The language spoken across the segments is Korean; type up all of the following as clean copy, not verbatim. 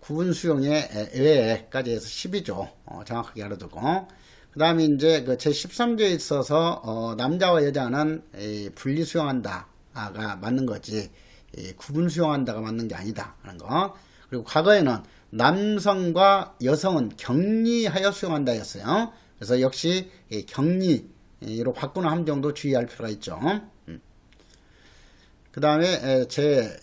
구분 수용의 외에까지 해서 12조 정확하게 알아두고, 그 다음에 이제 그 제13조에 있어서 남자와 여자는 분리 수용한다가 맞는 거지 구분 수용한다가 맞는 게 아니다 하는 거. 그리고 과거에는 남성과 여성은 격리하여 수용한다 였어요. 그래서 역시 격리로 바꾸는 함 정도 주의할 필요가 있죠. 그 다음에 제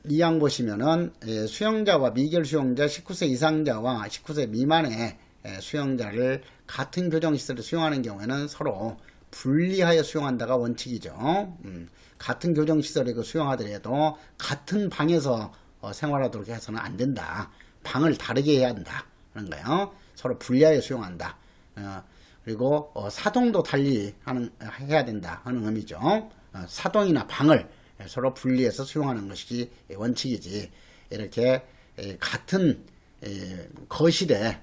2항 보시면은 수용자와 미결 수용자 19세 이상자와 19세 미만의 수용자를 같은 교정시설에 수용하는 경우에는 서로 분리하여 수용한다가 원칙이죠. 같은 교정시설에 수용하더라도 같은 방에서 생활하도록 해서는 안 된다. 방을 다르게 해야 한다 하는 거예요. 서로 분리하여 수용한다. 그리고 사동도 달리 해야 된다 하는 의미죠. 사동이나 방을 서로 분리해서 수용하는 것이 원칙이지, 이렇게 같은 거실에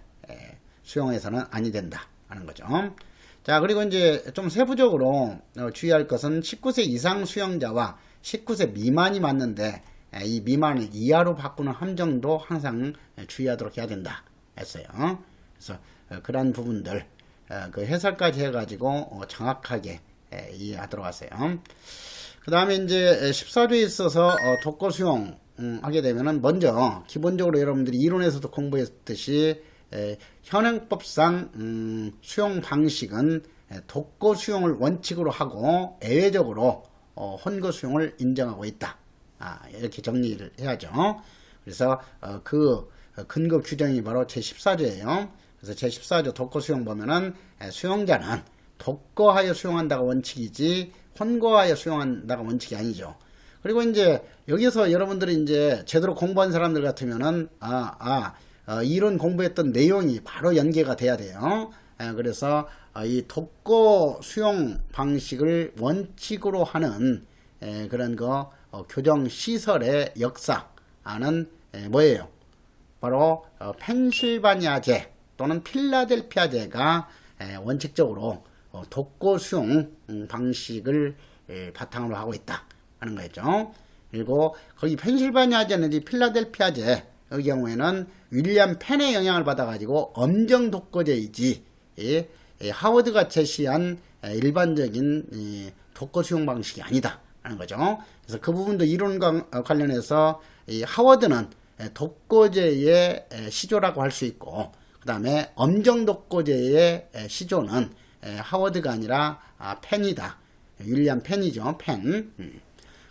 수용해서는 아니 된다 하는 거죠. 자, 그리고 이제 좀 세부적으로 주의할 것은 19세 이상 수용자와 19세 미만이 맞는데, 이 미만을 이하로 바꾸는 함정도 항상 주의하도록 해야 된다 했어요. 그래서 그러한 부분들 그 해설까지 해가지고 정확하게 이해하도록 하세요. 그 다음에 이제 14조에 있어서 독거 수용 하게 되면은 먼저 기본적으로 여러분들이 이론에서도 공부했듯이 현행법상 수용 방식은 독거 수용을 원칙으로 하고 예외적으로 혼거 수용을 인정하고 있다. 이렇게 정리를 해야죠. 그래서 그 근거 규정이 바로 제14조예요. 그래서 제14조 독거 수용 보면은 수용자는 독거하여 수용한다가 원칙이지 혼거하여 수용한다가 원칙이 아니죠. 그리고 이제 여기서 여러분들이 이제 제대로 공부한 사람들 같으면은 이론 공부했던 내용이 바로 연계가 돼야 돼요. 그래서 이 독거 수용 방식을 원칙으로 하는 그런 거 교정 시설의 역사는 뭐예요? 바로 펜실바니아제 또는 필라델피아제가 원칙적으로 독거 수용 방식을 바탕으로 하고 있다 하는 거죠. 그리고 거기 펜실바니아제는 필라델피아제의 경우에는 윌리엄 펜의 영향을 받아가지고 엄정 독거제이지 하워드가 제시한 일반적인 독거 수용 방식이 아니다 하는 거죠. 그래서 그 부분도 이론과 관련해서 이 하워드는 독거제의 시조라고 할 수 있고, 그 다음에 엄정 독거제의 시조는 하워드가 아니라 펜이다. 윌리엄 펜이죠. 펜.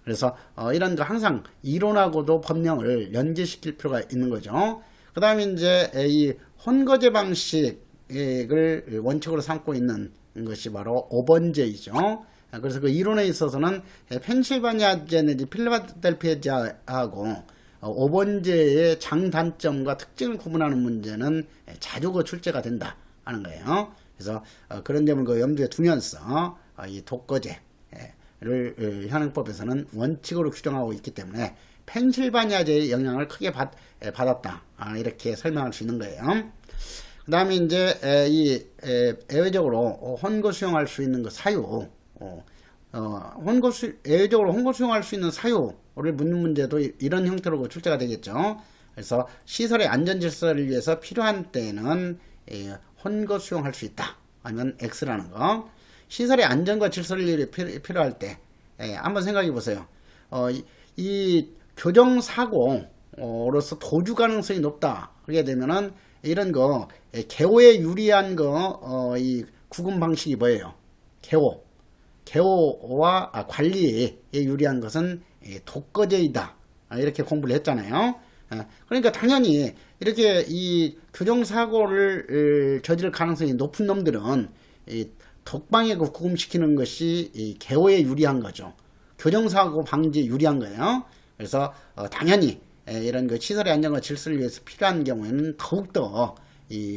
그래서 이런 거 항상 이론하고도 법령을 연계시킬 필요가 있는 거죠. 그 다음에 이제 이 혼거제 방식을 원칙으로 삼고 있는 것이 바로 5번제이죠. 그래서 그 이론에 있어서는 펜실바니아제 내지 필라델피아제하고 5번제의 장단점과 특징을 구분하는 문제는 자주 출제가 된다 하는 거예요. 그래서 그런 점을 염두에 두면서 이 독거제를 현행법에서는 원칙으로 규정하고 있기 때문에 펜실바니아제의 영향을 크게 받았다, 이렇게 설명할 수 있는 거예요. 그 다음에 이제 이 예외적으로 혼거 수용할 수 있는 그 사유, 예외적으로 혼거 수용할 수 있는 사유를 묻는 문제도 이런 형태로 출제가 되겠죠. 그래서 시설의 안전질서를 위해서 필요한 때는 혼거 수용할 수 있다, 아니면 X라는 거. 시설의 안전과 질서를 위해 필요할 때 한번 생각해 보세요. 이 교정사고로서 도주 가능성이 높다 그렇게 되면은 이런 거 개호에 유리한 이 구분 방식이 뭐예요? 개호와 관리에 유리한 것은 독거제이다, 이렇게 공부를 했잖아요. 그러니까 당연히 이렇게 이 교정사고를 저지를 가능성이 높은 놈들은 독방에 구금시키는 것이 개호에 유리한 거죠. 교정사고 방지에 유리한 거예요. 그래서 당연히 이런 그 시설의 안전과 질서를 위해서 필요한 경우에는 더욱더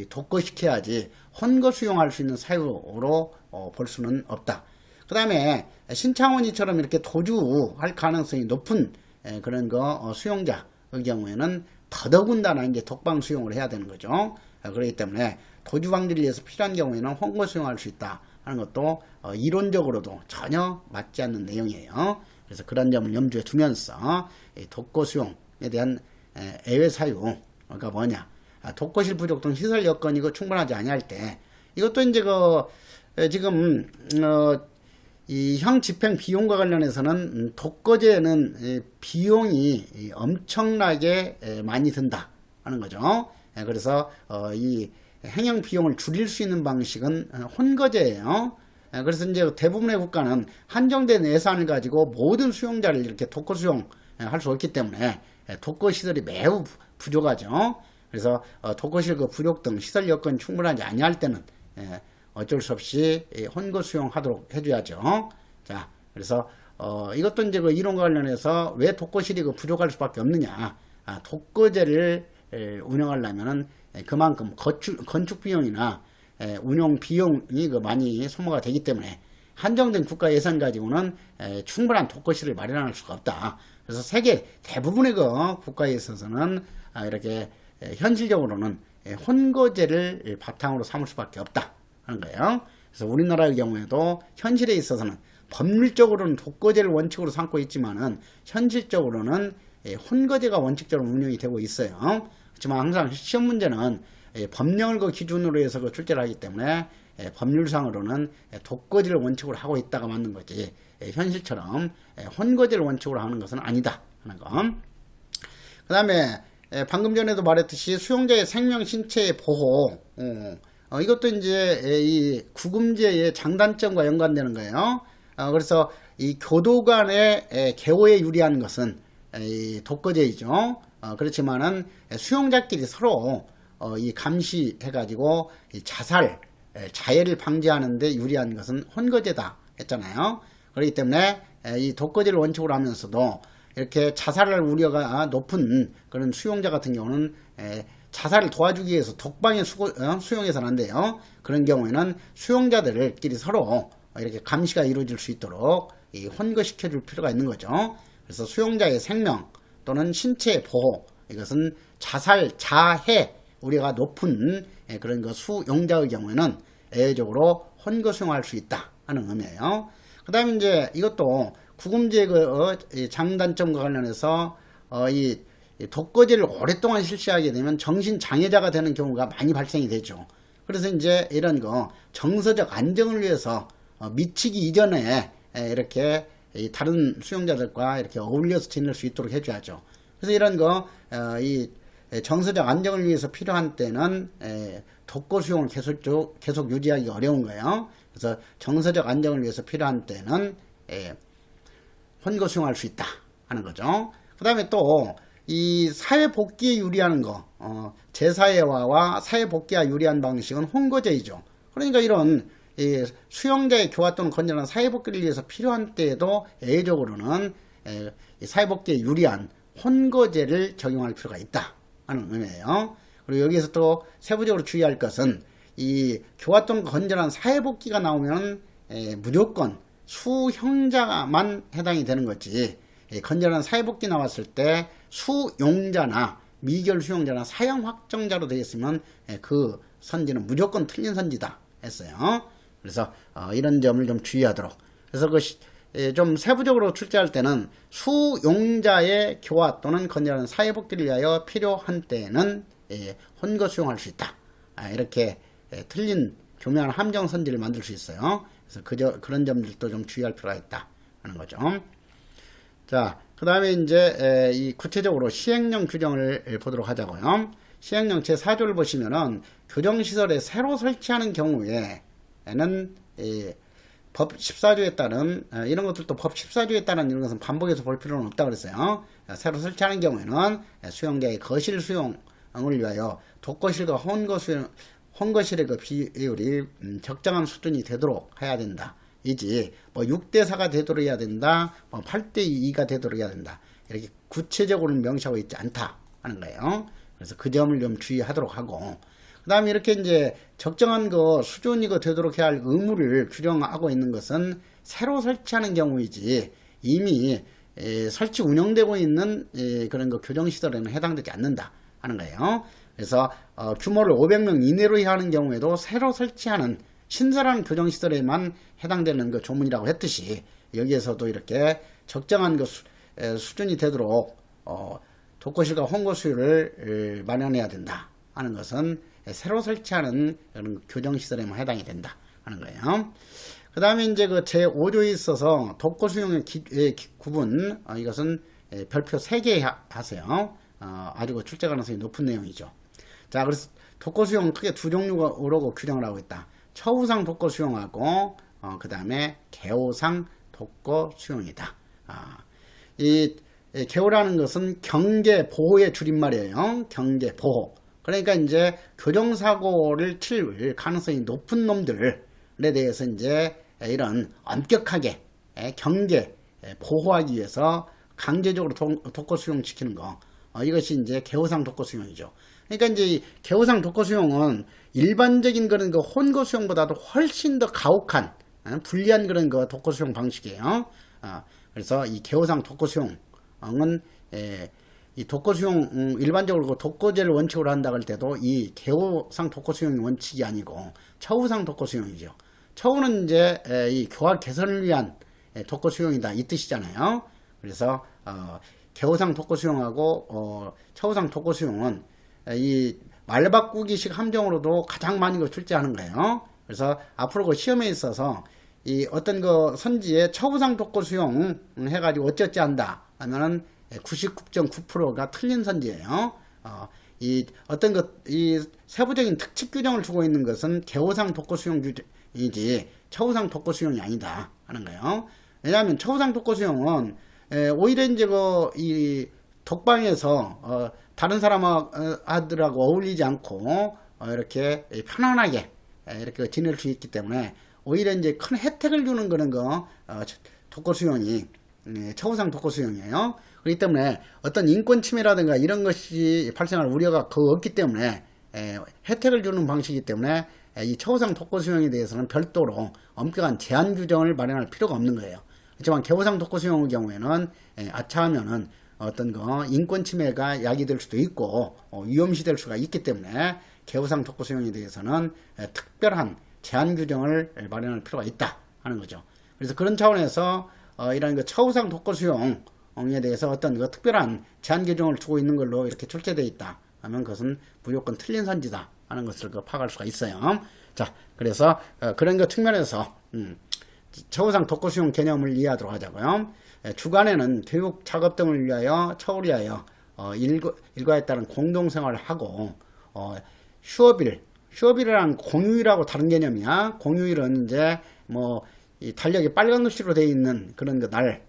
독거시켜야지 혼거 수용할 수 있는 사유로 볼 수는 없다. 그 다음에 신창원이처럼 이렇게 도주할 가능성이 높은 그런 수용자의 경우에는 더더군다나 이제 독방 수용을 해야 되는 거죠. 그렇기 때문에 도주 방지를 위해서 필요한 경우에는 혼거 수용할 수 있다 하는 것도 이론적으로도 전혀 맞지 않는 내용이에요. 그래서 그런 점을 염두에 두면서 독거 수용에 대한 예외 사유 그러니까 뭐냐? 독거실 부족 등 시설 여건이 충분하지 아니할 때 이것도 이제 지금 이 형 집행 비용과 관련해서는 독거제는 비용이 엄청나게 많이 든다 하는 거죠. 그래서 이 행정 비용을 줄일 수 있는 방식은 혼거제예요. 그래서 이제 대부분의 국가는 한정된 예산을 가지고 모든 수용자를 이렇게 독거 수용할 수 없기 때문에 독거 시설이 매우 부족하죠. 그래서 독거실 부족 등 시설 여건이 충분하지 아니할 때는 어쩔 수 없이 혼거 수용하도록 해줘야죠. 자, 그래서 이것도 이제 이론과 관련해서 왜 독거실이 부족할 수밖에 없느냐? 독거제를 운영하려면은 그만큼 건축 비용이나 운영 비용이 많이 소모가 되기 때문에 한정된 국가 예산 가지고는 충분한 독거실을 마련할 수가 없다. 그래서 세계 대부분의 국가에 있어서는 이렇게 현실적으로는 혼거제를 바탕으로 삼을 수밖에 없다 하는 거예요. 그래서 우리나라의 경우에도 현실에 있어서는 법률적으로는 독거제를 원칙으로 삼고 있지만은 현실적으로는 혼거제가 원칙적으로 운영이 되고 있어요. 그렇지만 항상 시험 문제는 법령을 기준으로 해서 출제를 하기 때문에 법률상으로는 독거제를 원칙으로 하고 있다가 맞는 거지 현실처럼 혼거제를 원칙으로 하는 것은 아니다 하는 거. 그 다음에 방금 전에도 말했듯이 수용자의 생명 신체의 보호 이것도 이제 이 구금제의 장단점과 연관되는 거예요. 그래서 이 교도 간의 개호에 유리한 것은 이 독거제이죠. 그렇지만은 수용자끼리 서로 이 감시해가지고 이 자해를 방지하는데 유리한 것은 혼거제다 했잖아요. 그렇기 때문에 이 독거제를 원칙으로 하면서도 이렇게 자살할 우려가 높은 그런 수용자 같은 경우는 자살을 도와주기 위해서 독방에 수용해서는 안 돼요. 그런 경우에는 수용자들끼리 서로 이렇게 감시가 이루어질 수 있도록 혼거시켜 줄 필요가 있는 거죠. 그래서 수용자의 생명 또는 신체의 보호 이것은 자해 우려가 높은 그런 수용자의 경우에는 예외적으로 혼거 수용할 수 있다 하는 의미예요. 그 다음에 이제 이것도 구금제의 장단점과 관련해서 이 독거제를 오랫동안 실시하게 되면 정신장애자가 되는 경우가 많이 발생이 되죠. 그래서 이제 이런 정서적 안정을 위해서 미치기 이전에 이렇게 다른 수용자들과 이렇게 어울려서 지낼 수 있도록 해줘야죠. 그래서 이런 이 정서적 안정을 위해서 필요한 때는 독거 수용을 계속 유지하기 어려운 거예요. 그래서 정서적 안정을 위해서 필요한 때는 혼거 수용할 수 있다 하는 거죠. 그 다음에 또 이 사회복귀에 유리한 재사회화와 사회복귀에 유리한 방식은 혼거제이죠. 그러니까 이런 수용자의 교화 또는 건전한 사회복귀를 위해서 필요한 때에도 예외적으로는 사회복귀에 유리한 혼거제를 적용할 필요가 있다 하는 의미예요. 그리고 여기에서 또 세부적으로 주의할 것은 이 교화 또는 건전한 사회복귀가 나오면 무조건 수형자만 해당이 되는 거지 건전한 사회복귀 나왔을 때 수용자나 미결 수용자나 사형 확정자로 되어 있으면 그 선지는 무조건 틀린 선지다 했어요. 그래서 이런 점을 좀 주의하도록. 그래서 좀 세부적으로 출제할 때는 수용자의 교화 또는 건전한 사회복귀를 위하여 필요한 때에는 혼거 수용할 수 있다. 이렇게 틀린 교묘한 함정 선지를 만들 수 있어요. 그래서 그런 점들도 좀 주의할 필요가 있다 하는 거죠. 자, 그 다음에 이제 이 구체적으로 시행령 규정을 보도록 하자고요. 시행령 제4조를 보시면은 교정시설에 새로 설치하는 경우에는 법 14조에 따른 이런 것들도 법 14조에 따른 이런 것은 반복해서 볼 필요는 없다 그랬어요. 새로 설치하는 경우에는 수용자의 거실 수용을 위하여 독거실과 혼거실의 비율이 적정한 수준이 되도록 해야 된다. 이지 6대4가 되도록 해야 된다. 8대2가 되도록 해야 된다. 이렇게 구체적으로 명시하고 있지 않다 하는 거예요. 그래서 그 점을 좀 주의하도록 하고 그 다음에 이렇게 이제 적정한 수준이 되도록 해야 할 의무를 규정하고 있는 것은 새로 설치하는 경우이지 이미 설치 운영되고 있는 그런 교정시설에는 해당되지 않는다 하는 거예요. 그래서 규모를 500명 이내로 해야 하는 경우에도 새로 설치하는 신설하는 교정시설에만 해당되는 조문이라고 했듯이 여기에서도 이렇게 적정한 수준이 되도록 독거실과 혼거수요를 마련해야 된다 하는 것은 새로 설치하는 그런 교정시설에만 해당이 된다 하는 거예요. 그 다음에 이제 그 제5조에 있어서 독거수용의 구분, 이것은 별표 3개 하세요. 아주 그 출제 가능성이 높은 내용이죠. 자, 그래서 독거수용은 크게 두 종류로 규정을 하고 있다. 처우상 독거수용하고, 그 다음에 개호상 독거수용이다. 이 개호라는 것은 경계보호의 줄임말이에요. 경계보호. 그러니까 이제 교정사고를 칠 가능성이 높은 놈들에 대해서 이제 이런 엄격하게 경계 보호하기 위해서 강제적으로 독거수용 시키는 거. 이것이 이제 개호상 독거수용이죠. 그러니까 이제 이 개호상 독거수용은 일반적인 그런 그 혼거수용보다도 훨씬 더 가혹한 불리한 그런 그 독거수용 방식이에요. 그래서 이 개호상 독거수용은 이 독거수용 일반적으로 그 독거제를 원칙으로 한다고 할 때도 이 개호상 독거수용이 원칙이 아니고 처우상 독거수용이죠. 처우는 이제 이 교화 개선을 위한 독거수용이다 이 뜻이잖아요. 그래서 개호상 독거수용하고 처우상 독거수용은 이 말바꾸기식 함정으로도 가장 많이 출제하는 거예요. 그래서 앞으로 그 시험에 있어서 이 어떤 그 선지에 처우상 독거수용 해가지고 어쩌지 한다 하면은 99.9%가 틀린 선지예요. 이 어떤 이 세부적인 특칙 규정을 주고 있는 것은 개호상 독거수용 규정이지 처우상 독거수용이 아니다 하는 거예요. 왜냐하면 처우상 독거수용은 오히려 이제 이 독방에서 다른 사람들하고 어울리지 않고 이렇게 편안하게 이렇게 지낼 수 있기 때문에 오히려 이제 큰 혜택을 주는 그런 거 독거수용이 처우상 독거수용이에요. 그렇기 때문에 어떤 인권 침해라든가 이런 것이 발생할 우려가 거의 없기 때문에 혜택을 주는 방식이기 때문에 이 처우상 독거수용에 대해서는 별도로 엄격한 제한 규정을 마련할 필요가 없는 거예요. 하지만 개호상 독거수용의 경우에는 아차하면은 어떤 거 인권 침해가 야기될 수도 있고 위험시될 수가 있기 때문에 개호상 독거수용에 대해서는 특별한 제한 규정을 마련할 필요가 있다 하는 거죠. 그래서 그런 차원에서 이런 그 처우상 독거수용에 대해서 어떤 그 특별한 제한 규정을 두고 있는 걸로 이렇게 출제되어 있다 하면 그것은 무조건 틀린 선지다 하는 것을 파악할 수가 있어요. 자, 그래서 그런 그 측면에서 처우상 독거수용 개념을 이해하도록 하자고요. 주간에는 교육 작업 등을 위하여 처우를 위하여 일과에 따른 공동생활을 하고 휴업일이란 공휴일하고 다른 개념이야. 공휴일은 이제 이 달력이 빨간 글씨로 되어 있는 그런 그 날,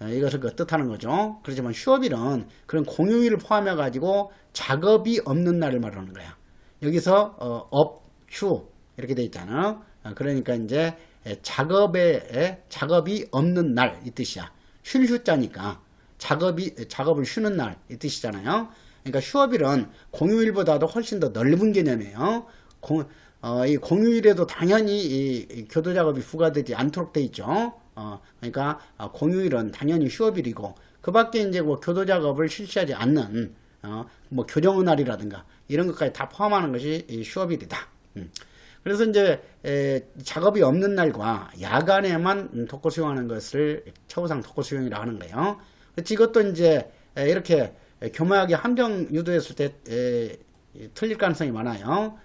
이것을 뜻하는 거죠. 그렇지만 휴업일은 그런 공휴일을 포함해 가지고 작업이 없는 날을 말하는 거야. 여기서 휴 이렇게 되어 있잖아. 그러니까 이제 작업이 없는 날 이 뜻이야. 쉴 휴자니까 작업을 쉬는 날 이 뜻이잖아요. 그러니까 휴업일은 공휴일보다도 훨씬 더 넓은 개념이에요. 이 공휴일에도 당연히 이 교도작업이 부과되지 않도록 돼 있죠. 그러니까 공휴일은 당연히 휴업일이고 그 밖에 이제 교도작업을 실시하지 않는 교정의날이라든가 이런 것까지 다 포함하는 것이 이 휴업일이다. 그래서 이제 작업이 없는 날과 야간에만 독거수용하는 것을 처우상 독거수용이라고 하는 거예요. 그렇지 이것도 이제 이렇게 교묘하게 함정 유도했을 때 틀릴 가능성이 많아요.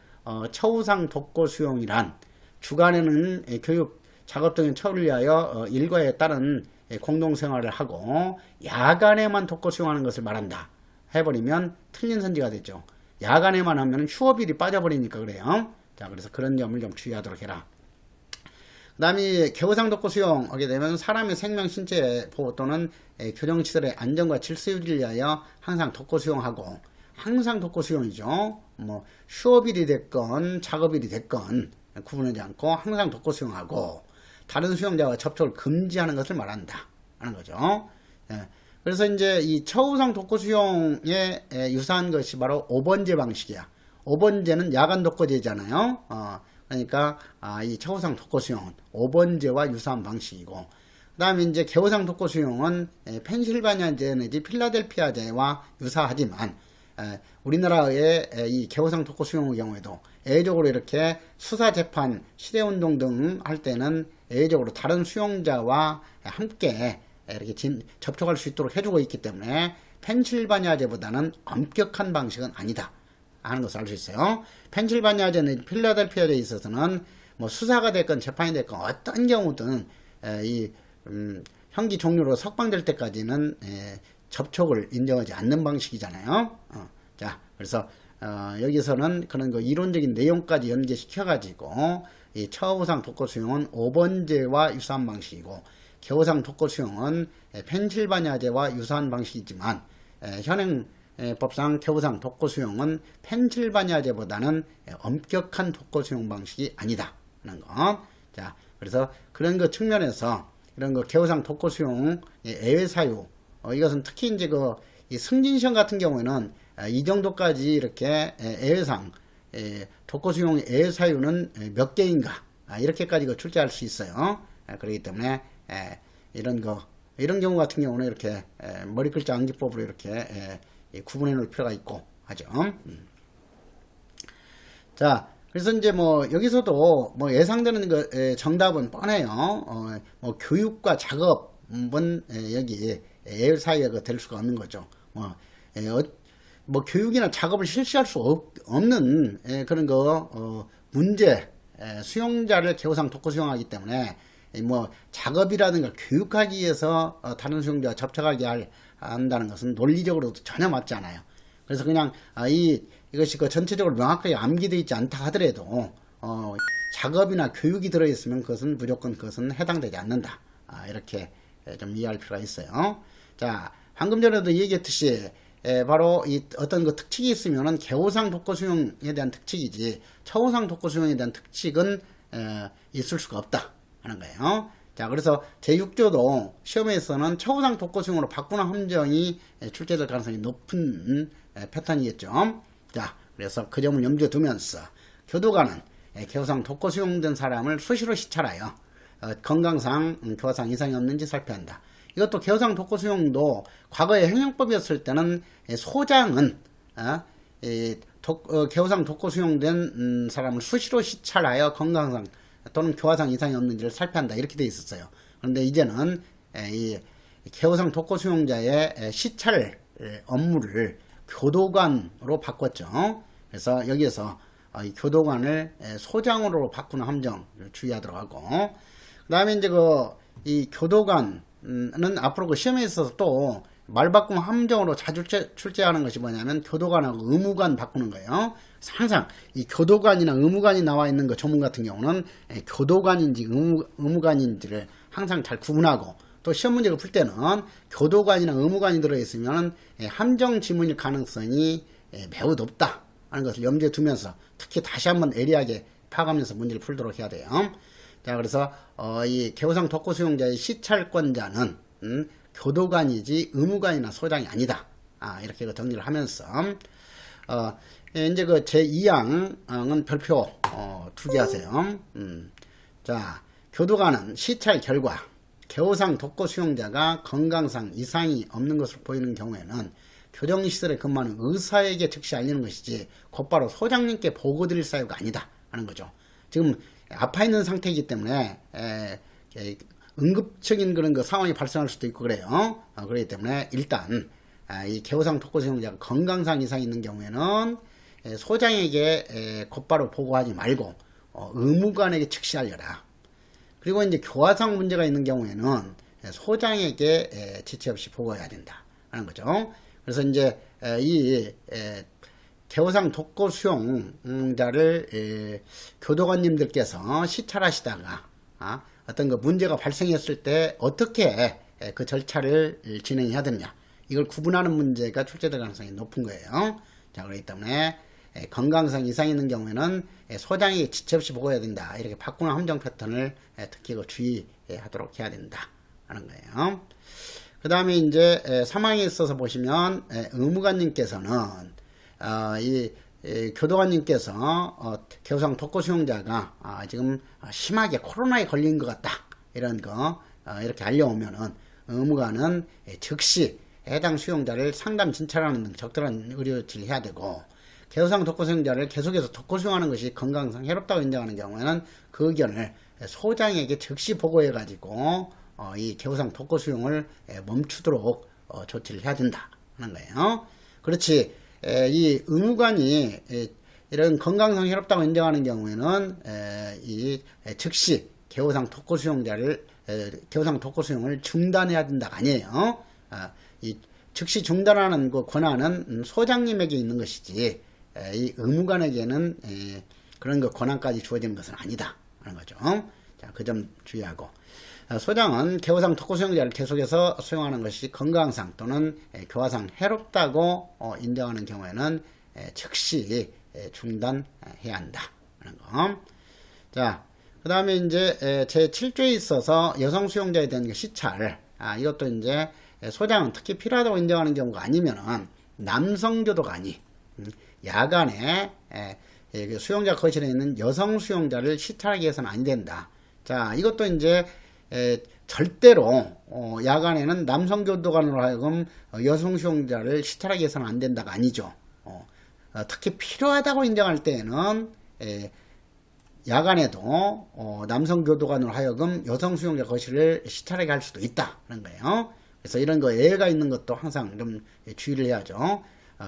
처우상 독거수용이란 주간에는 교육 작업 등의 처우를 위하여 일과에 따른 공동생활을 하고 야간에만 독거수용하는 것을 말한다 해버리면 틀린 선지가 되죠. 야간에만 하면 휴업일이 빠져버리니까 그래요. 자, 그래서 그런 점을 좀 주의하도록 해라. 그 다음에 개호상 독거수용 하게 되면 사람의 생명, 신체 보호 또는 교정시설의 안전과 질서 유지를 위하여 항상 독거수용하고 항상 독거수용이죠. 휴업일이 됐건 작업일이 됐건 구분하지 않고 항상 독거수용하고 다른 수용자와 접촉을 금지하는 것을 말한다 하는 거죠. 그래서 이제 이 처우상 독거수용에 유사한 것이 바로 5번제 방식이야. 5번제는 야간 독거제잖아요. 그러니까 이 처우상 독거수용은 5번제와 유사한 방식이고 그 다음에 이제 개호상 독거수용은 펜실바니아제 내지 필라델피아제와 유사하지만 우리나라의 이 개호상 독거수용의 경우에도 예외적으로 이렇게 수사재판, 시대운동 등 할 때는 예외적으로 다른 수용자와 함께 이렇게 접촉할 수 있도록 해주고 있기 때문에 펜실바니아제보다는 엄격한 방식은 아니다 하는 것을 알 수 있어요. 펜실바니아제는 필라델피아제에 있어서는 뭐 수사가 됐건 재판이 됐건 어떤 경우든 이 형기 종료로 석방될 때까지는 접촉을 인정하지 않는 방식이잖아요. 자, 그래서 여기서는 그런 그 이론적인 내용까지 연계시켜 가지고 이 처우상 독거 수용은 5번제와 유사한 방식이고 개호상 독거 수용은 펜실바니아제와 유사한 방식이지만 현행 법상 개호상 독거 수용은 펜실바니아제보다는 엄격한 독거 수용 방식이 아니다 하는 것. 자, 그래서 그런 그 측면에서 이런 그 개호상 독거 수용 예외 사유 이것은 특히 이제 이 승진시험 같은 경우에는 이 정도까지 이렇게 예외상 독거 수용 예외 사유는 몇 개인가 이렇게까지 출제할 수 있어요. 그렇기 때문에 이런 경우 같은 경우는 이렇게 머리글자 암기법으로 이렇게 구분해 놓을 필요가 있고 하죠. 자, 그래서 이제 뭐 여기서도 뭐 예상되는 정답은 뻔해요. 뭐 교육과 작업은 여기 예외 사유가 될 수가 없는 거죠. 뭐 교육이나 작업을 실시할 수 없는 그런 문제 수용자를 개호상 독거 수용하기 때문에 뭐 작업이라든가 교육하기 위해서 다른 수용자와 접촉하게 한다는 것은 논리적으로도 전혀 맞지 않아요. 그래서 그냥 이것이 전체적으로 명확하게 암기되어 있지 않다 하더라도 작업이나 교육이 들어있으면 무조건 그것은 해당되지 않는다. 이렇게 좀 이해할 필요가 있어요. 자, 방금 전에도 얘기했듯이 바로 어떤 특칙이 있으면은 개호상 독거 수용에 대한 특칙이지 처우상 독거 수용에 대한 특칙은 있을 수가 없다 하는 거예요. 자, 그래서 제6조도 시험에서는 처우상 독거 수용으로 바꾸는 함정이 출제될 가능성이 높은 패턴이겠죠. 자, 그래서 그 점을 염두에 두면서 교도관은 개호상 독거 수용된 사람을 수시로 시찰하여 건강상 교화상 이상이 없는지 살펴야 한다. 이것도 개호상 독거 수용도 과거에 행정법이었을 때는 소장은 개호상 독거 수용된 사람을 수시로 시찰하여 건강상 또는 교화상 이상이 없는지를 살펴야 한다 이렇게 돼 있었어요. 그런데 이제는 이 개호상 독거 수용자의 시찰 업무를 교도관으로 바꿨죠. 그래서 여기에서 이 교도관을 소장으로 바꾸는 함정을 주의하도록 하고, 그 다음에 이제 이 교도관은 앞으로 시험에 있어서 또 말 바꿈 함정으로 자주 출제하는 것이 뭐냐면 교도관하고 의무관 바꾸는 거예요. 항상 이 교도관이나 의무관이 나와 있는 조문 같은 경우는 교도관인지 의무관인지를 항상 잘 구분하고, 또 시험 문제를 풀 때는 교도관이나 의무관이 들어있으면 함정 지문일 가능성이 매우 높다 하는 것을 염두에 두면서 특히 다시 한번 예리하게 파악하면서 문제를 풀도록 해야 돼요. 자, 그래서 이 개호상 독거 수용자의 시찰권자는 교도관이지 의무관이나 소장이 아니다. 이렇게 정리를 하면서 이제 제2항은 별표 2개 하세요. 자, 교도관은 시찰 결과 개호상 독거 수용자가 건강상 이상이 없는 것으로 보이는 경우에는 교정시설에 근무하는 의사에게 즉시 알리는 것이지 곧바로 소장님께 보고드릴 사유가 아니다 하는 거죠. 지금 아파 있는 상태이기 때문에 응급적인 그런 상황이 발생할 수도 있고 그래요. 그렇기 때문에 일단 이 개호상 독거 수용자가 건강상 이상이 있는 경우에는 소장에게 곧바로 보고하지 말고 의무관에게 즉시 알려라. 그리고 이제 교화상 문제가 있는 경우에는 소장에게 지체 없이 보고해야 된다 하는 거죠. 그래서 이제 이 개호상 독거 수용자를 교도관님들께서 시찰하시다가 어떤 문제가 발생했을 때 어떻게 그 절차를 진행해야 되느냐, 이걸 구분하는 문제가 출제될 가능성이 높은 거예요. 자, 그렇기 때문에 건강상 이상이 있는 경우에는 소장에게 지체 없이 보고해야 된다, 이렇게 바꾸는 함정 패턴을 특히 주의하도록 해야 된다 하는 거예요. 그 다음에 이제 상황에 있어서 보시면 의무관님께서는 이 교도관님께서 개호상 독거 수용자가 지금 심하게 코로나에 걸린 것 같다, 이런 이렇게 알려오면은 의무관은 즉시 해당 수용자를 상담 진찰하는 등 적절한 의료조치를 해야 되고, 개호상 독거 수용자를 계속해서 독거 수용하는 것이 건강상 해롭다고 인정하는 경우에는 그 의견을 소장에게 즉시 보고해 가지고 이 개호상 독거 수용을 멈추도록 조치를 해야 된다 하는 거예요. 그렇지. 이 의무관이 이런 건강상 해롭다고 인정하는 경우에는 즉시 개호상 독거 수용을 중단해야 된다가 아니에요. 이 즉시 중단하는 그 권한은 소장님에게 있는 것이지 이 의무관에게는 그런 그 권한까지 주어지는 것은 아니다 하는 거죠. 자, 그 점 주의하고, 소장은 개호상 독거 수용자를 계속해서 수용하는 것이 건강상 또는 교화상 해롭다고 인정하는 경우에는 즉시 중단해야 한다 하는 거. 자, 그 다음에 이제 제7조에 있어서 여성 수용자에 대한 시찰, 이것도 이제 소장은 특히 필요하다고 인정하는 경우가 아니면은 남성 교도관이 야간에 수용자 거실에 있는 여성 수용자를 시찰하게 해서는 안 된다. 자, 이것도 이제 절대로 야간에는 남성 교도관으로 하여금 여성 수용자를 시찰하게 해서는 안 된다가 아니죠. 특히 필요하다고 인정할 때에는 야간에도 남성 교도관으로 하여금 여성 수용자 거실을 시찰하게 할 수도 있다 그런 거예요. 그래서 이런 거 예외가 있는 것도 항상 좀 주의를 해야죠.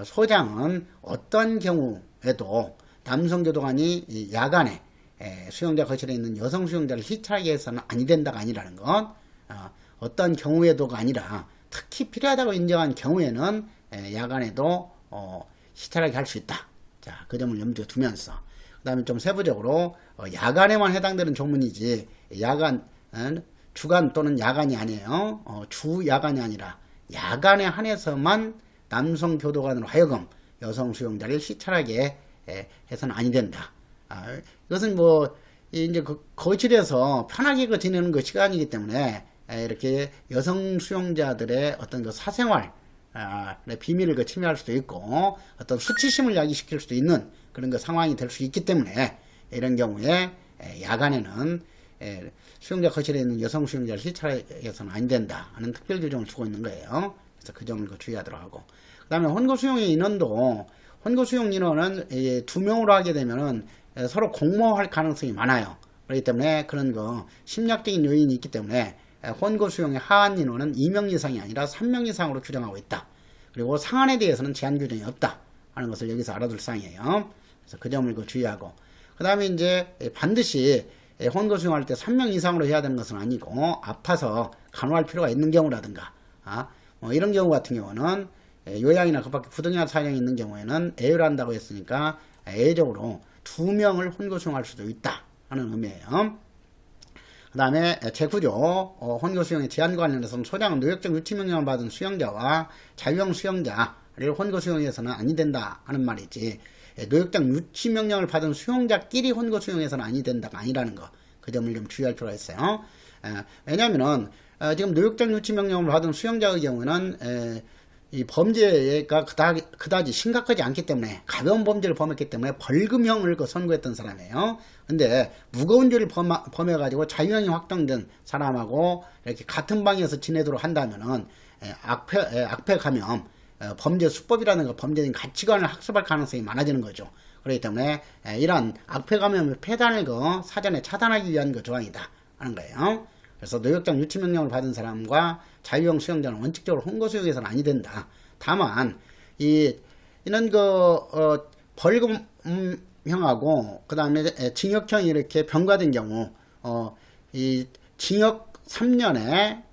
소장은 어떤 경우에도 남성 교도관이 야간에 수용자 거실에 있는 여성 수용자를 시찰하게 해서는 아니 된다가 아니라는 것. 어떤 경우에도가 아니라 특히 필요하다고 인정한 경우에는 야간에도 시찰하게 할 수 있다. 자, 그 점을 염두에 두면서, 그 다음에 좀 세부적으로 야간에만 해당되는 조문이지 야간 주간 또는 야간이 아니에요. 주 야간이 아니라 야간에 한해서만 남성 교도관으로 하여금 여성 수용자를 시찰하게 해서는 아니 된다. 이것은 뭐 이제 그 거실에서 편하게 지내는 그 시간이기 때문에 이렇게 여성 수용자들의 어떤 그 사생활 비밀을 침해할 수도 있고 어떤 수치심을 야기시킬 수도 있는 그런 그 상황이 될 수 있기 때문에 이런 경우에 야간에는 수용자 거실에 있는 여성 수용자를 시찰해서는 안 된다 하는 특별 규정을 주고 있는 거예요. 그래서 그 점을 주의하도록 하고, 그 다음에 혼거 수용의 인원도 혼거 수용 인원은 2명으로 하게 되면은 서로 공모할 가능성이 많아요. 그렇기 때문에 그런 거 심리학적인 요인이 있기 때문에 혼거 수용의 하한 인원은 2명 이상이 아니라 3명 이상으로 규정하고 있다. 그리고 상한에 대해서는 제한 규정이 없다 하는 것을 여기서 알아둘 사항이에요. 그래서 그 점을 주의하고, 그 다음에 이제 반드시 혼거 수용할 때 3명 이상으로 해야 되는 것은 아니고 아파서 간호할 필요가 있는 경우라든가 이런 경우 같은 경우는 요양이나 그밖에 부득이한 사정이 있는 경우에는 애유를 한다고 했으니까 예외적으로 2명을 혼거 수용할 수도 있다 하는 의미예요. 그 다음에 제9조 혼거 수용의 제한 관련해서는 소장은 노역적 유치 명령을 받은 수용자와 자유형 수용자를 혼거 수용해서는 아니 된다 하는 말이지, 노역적 유치 명령을 받은 수용자끼리 혼거 수용해서는 아니 된다가 아니라는 거, 그 점을 좀 주의할 필요가 있어요. 왜냐하면은 지금 노역적 유치 명령을 받은 수용자의 경우는 이 범죄가 그다지 심각하지 않기 때문에 가벼운 범죄를 범했기 때문에 벌금형을 선고했던 사람이에요. 근데 무거운 죄를 범해가지고 자유형이 확정된 사람하고 이렇게 같은 방에서 지내도록 한다면은 악패 감염, 범죄 수법이라는 거, 범죄적인 가치관을 학습할 가능성이 많아지는 거죠. 그렇기 때문에 이러한 악패 감염의 폐단을 사전에 차단하기 위한 조항이다 하는 거예요. 그래서 노역적 유치 명령을 받은 사람과 자유형 수용자는 원칙적으로 혼거 수용해서는 아니 된다. 다만 이는 벌금형하고 그 다음에 징역형이 이렇게 병가된 경우 이 징역 3년에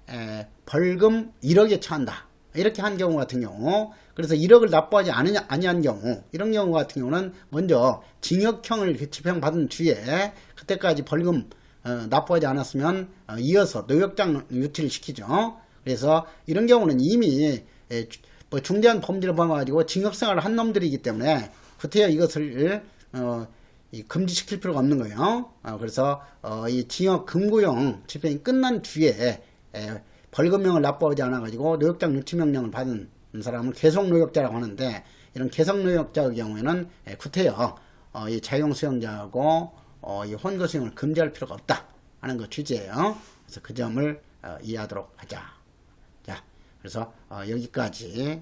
벌금 1억에 처한다. 이렇게 한 경우 같은 경우, 그래서 1억을 납부하지 아니한 경우, 이런 경우 같은 경우는 먼저 징역형을 집행받은 뒤에 그때까지 벌금 납부하지 않았으면 이어서 노역장 유치를 시키죠. 그래서 이런 경우는 이미 중대한 범죄를 범해가지고 징역생활을 한 놈들이기 때문에 구태여 이것을 금지시킬 필요가 없는 거예요. 그래서 이 징역 금고형 집행이 끝난 뒤에 벌금형을 납부하지 않아가지고 노역장 유치명령을 받은 사람을 계속노역자라고 하는데, 이런 계속노역자의 경우에는 구태여 이 자유형 수용자하고 이 혼거 수용을 금지할 필요가 없다 하는 거 취지예요. 그래서 그 점을 이해하도록 하자. 자, 그래서 여기까지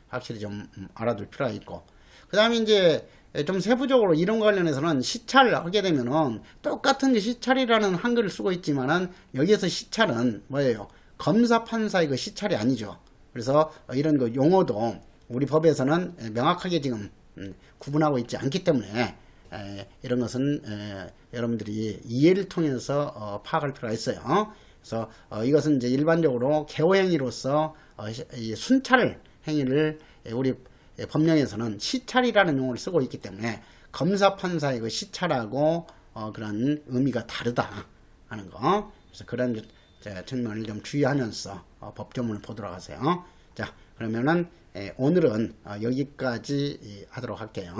확실히 좀 알아둘 필요가 있고, 그 다음에 이제 좀 세부적으로 이런 관련해서는 시찰을 하게 되면은 똑같은 시찰이라는 한글을 쓰고 있지만은 여기에서 시찰은 뭐예요? 검사 판사의 그 시찰이 아니죠. 그래서 이런 그 용어도 우리 법에서는 명확하게 지금 구분하고 있지 않기 때문에 이런 것은 여러분들이 이해를 통해서 파악할 필요가 있어요. 그래서 이것은 이제 일반적으로 개호행위로서 이 순찰 행위를 우리 법령에서는 시찰이라는 용어를 쓰고 있기 때문에 검사 판사의 그 시찰하고 그런 의미가 다르다 하는 거. 그래서 그런 측면을 좀 주의하면서 법조문을 보도록 하세요. 자, 그러면은 오늘은 여기까지 하도록 할게요.